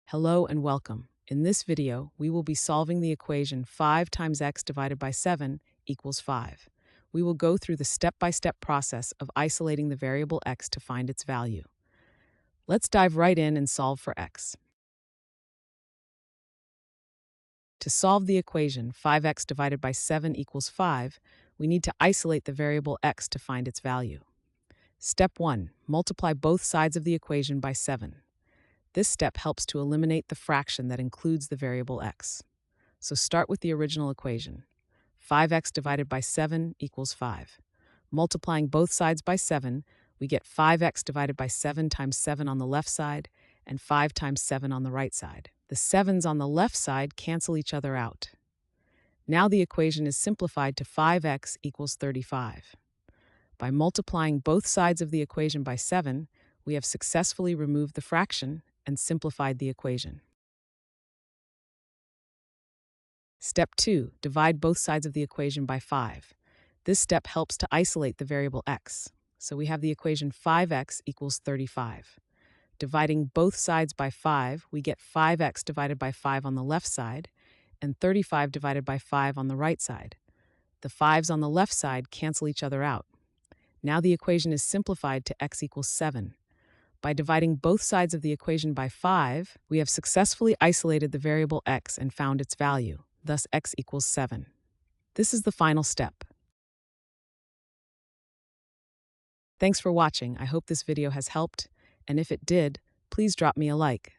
Hello and welcome. In this video, we will be solving the equation 5 times x divided by 7 equals 5. We will go through the step-by-step process of isolating the variable x to find its value. Let's dive right in and solve for x. To solve the equation 5x divided by 7 equals 5, we need to isolate the variable x to find its value. Step 1. Multiply both sides of the equation by 7. This step helps to eliminate the fraction that includes the variable x. So start with the original equation. 5x divided by 7 equals 5. Multiplying both sides by 7, we get 5x divided by 7 times 7 on the left side and 5 times 7 on the right side. The 7's on the left side cancel each other out. Now the equation is simplified to 5x equals 35. By multiplying both sides of the equation by 7, we have successfully removed the fraction and simplified the equation. Step 2. Divide both sides of the equation by 5. This step helps to isolate the variable x. So we have the equation 5x equals 35. Dividing both sides by 5, we get 5x divided by 5 on the left side and 35 divided by 5 on the right side. The 5's on the left side cancel each other out. Now the equation is simplified to x equals 7. By dividing both sides of the equation by 5, we have successfully isolated the variable x and found its value. Thus x equals 7. This is the final step. Thanks for watching. I hope this video has helped, and if it did, please drop me a like.